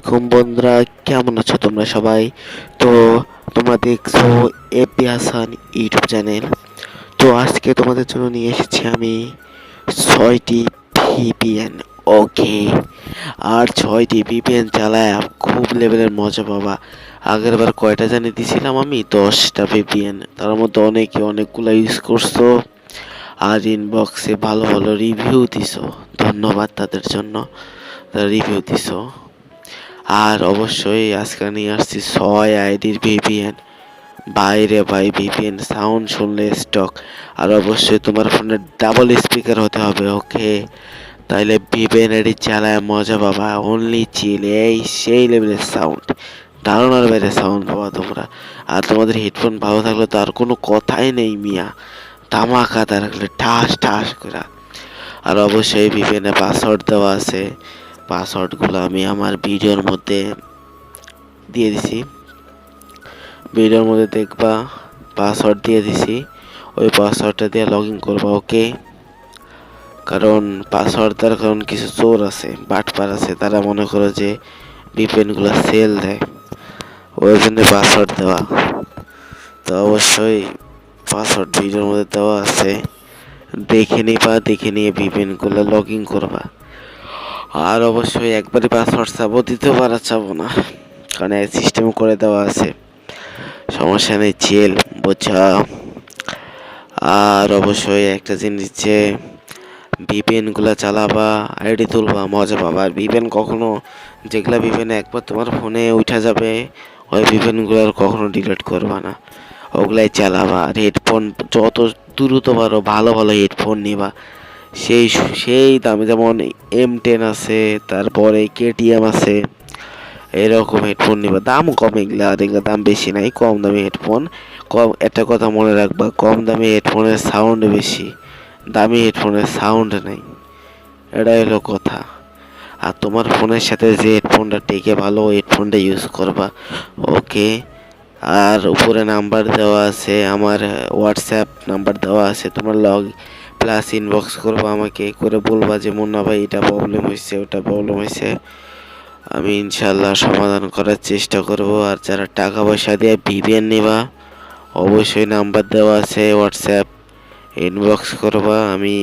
আলাইকুম বন্ধুরা, কেমন আছো তোমরা সবাই? তো তোমরা দেখছো এপি হাসান ইউটিউব চ্যানেল। তো আজকে তোমাদের জন্য নিয়ে এসেছি আমি 6টি ভিপিএন। ওকে, আর 6টি ভিপিএন চালায় খুব লেভেলের মজা পাবা। আগের বার কয়টা জানি দিছিলাম আমি? 10টা ভিপিএন। তার মধ্যে অনেকগুলো ইউজ করছো আর ইনবক্সে ভালো ভালো রিভিউ দিছো। ধন্যবাদ তাদের জন্য, তারা রিভিউ দিছো। আর অবশ্যই আজকে নিয়ে আসছি 6 আইডির ভিপিএন। বাইরে ভাই, ভিপিএন সাউন্ড শুনলে স্টক। আর অবশ্যই তোমার ফোনে ডাবল স্পিকার হতে হবে। ওকে, তাইলে ভিপিএন আইডি চালায় মজা পাবা। অনলি চিল, এই সেই লেভেলের সাউন্ড, ধারণার বাইরে সাউন্ড পাবা তোমরা। আর তোমাদের হেডফোন ভালো থাকলে তো আর কোনো কথাই নেই মিয়া, ধামাকাদার রাখলে ঠাস ঠাস করে। আর অবশ্যই ভিপিএন এ পাসওয়ার্ড দেওয়া আছে। পাসওয়ার্ডগুলো আমি আমার ভিডিওর মধ্যে দিয়ে দিছি, ভিডিওর মধ্যে দেখবা পাসওয়ার্ড দিয়ে দিছি। ওই পাসওয়ার্ডটা দিয়ে লগ ইন করবা। ওকে, কারণ পাসওয়ার্ড দেওয়ার কারণ কিছু চোর আছে, বাটপার আছে, তারা মনে করে যে ভিপিএনগুলো সেল দেয়, ওই জন্য পাসওয়ার্ড দেওয়া। তো অবশ্যই পাসওয়ার্ড ভিডিওর মধ্যে দেওয়া আছে, দেখে নিবা। দেখে নিয়ে ভিপিএনগুলো লগ ইন করবা। আর অবশ্যই একবারই পাসওয়ার্ড চাবো, দ্বিতীয়বার পারা চাবো না, কারণ সিস্টেম করে দেওয়া আছে, সমস্যা নেই, চিল, বোঝা। আর অবশ্যই একটা জিনিস যে ভিপিএন গুলা চালাবা, আইডি তুলবা, মজা পাবা। আর ভিপিএন কখনো, যেগুলা ভিপিএন একবার তোমার ফোনে উঠা যাবে, ওই ভিপিএন গুলো কখনো ডিলিট করবা না, ওগুলাই চালাবা। আর হেডফোন যত দ্রুত পারো ভালো ভালো হেডফোন নিবা, সেই সেই দামে, যেমন M10 আছে, তারপরে KTM আছে, এরকম হেডফোন নিবা। দাম কম এগুলা, আর এগুলা দাম বেশি নাই, কম দামি হেডফোন। কম, একটা কথা মনে রাখবা, কম দামি হেডফোনের সাউন্ড বেশি, দামি হেডফোনের সাউন্ড নেই, এটাই হলো কথা। আর তোমার ফোনের সাথে যে হেডফোনটা টেকে ভালো, ওই হেডফোনটা ইউজ করবা। ওকে, আর উপরে নাম্বার দেওয়া আছে, আমার হোয়াটসঅ্যাপ নাম্বার দেওয়া আছে, তোমার লগ প্লাস ইনবক্স করবা আমাকে, করে বলবা যে মুন্না ভাই এটা প্রবলেম হয়েছে, ওটা প্রবলেম হয়েছে, আমি ইনশাল্লাহ সমাধান করার চেষ্টা করব। আর যারা টাকা পয়সা দিয়ে ভিপিএন নিবা, অবশ্যই নাম্বার দেওয়া আছে, হোয়াটসঅ্যাপ ইনবক্স করবা, আমি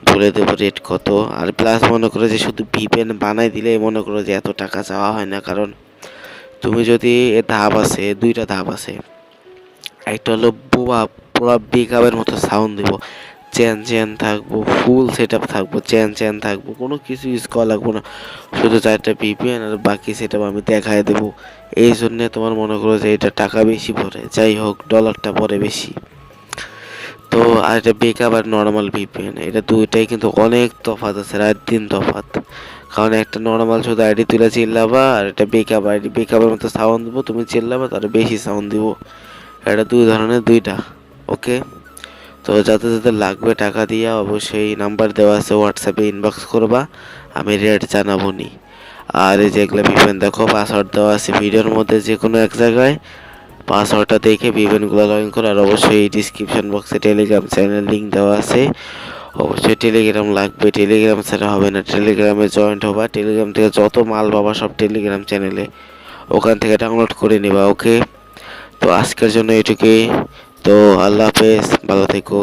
বলে দেবো রেট কত। আর প্লাস মনে করো যে শুধু ভিপিএন বানাই দিলে মনে করো যে এত টাকা চাওয়া হয় না, কারণ তুমি যদি ধাপ আছে, দুইটা ধাপ আছে। একটা হলো পুরো বেকআপের মতো সাউন্ড দিব, চেন চেন থাকবো, ফুল সেট আপ থাকবো, চেন চেন থাকবো, কোনো কিছু ইউজ করা লাগবো না, শুধু 4টা ভিপিএন আর বাকি সেট আপ আমি দেখাই দেবো। এই জন্যে তোমার মনে করো যে এটা টাকা বেশি পড়ে, যাই হোক ডলারটা পড়ে বেশি। তো আর এটা বেকআপ আর নর্মাল ভিপিএন, এটা দুইটাই কিন্তু অনেক তফাৎ আছে, রাত দিন তফাৎ। কারণ একটা নর্মাল শুধু আইডি তুলে চিল্লাবা, আর এটা বেকআপ আইডি, বেকআপের মতো সাউন্ড দিব, তুমি চিল্লাবা তার বেশি সাউন্ড দিব, এটা দুই ধরনের, দুইটা। ওকে, তো যাতে লাগবে টাকা দিয়া অবশ্যই নাম্বার দেওয়া আছে, হোয়াটসঅ্যাপে ইনবক্স করবা, আমি রেট জানাবো নি। আর এই যেগুলো ভিপিএন দেখো, পাসওয়ার্ড দেওয়া আছে ভিডিওর মধ্যে, যে কোনো এক জায়গায় পাসওয়ার্ডটা দেখে ভিপিএনগুলো লগ ইন করো। আর অবশ্যই ডিসক্রিপশন বক্সে টেলিগ্রাম চ্যানেল লিঙ্ক দেওয়া আছে, অবশ্যই টেলিগ্রাম লাগবে, টেলিগ্রাম ছাড়া হবে না, টেলিগ্রামে জয়েন্ট হবা, টেলিগ্রাম থেকে যত মাল পাবা সব টেলিগ্রাম চ্যানেলে, ওখান থেকে ডাউনলোড করে নিবা। ওকে, তো আজকের জন্য এটুকুই। তো আল্লাহ হাফেজ, ভালো থেকো।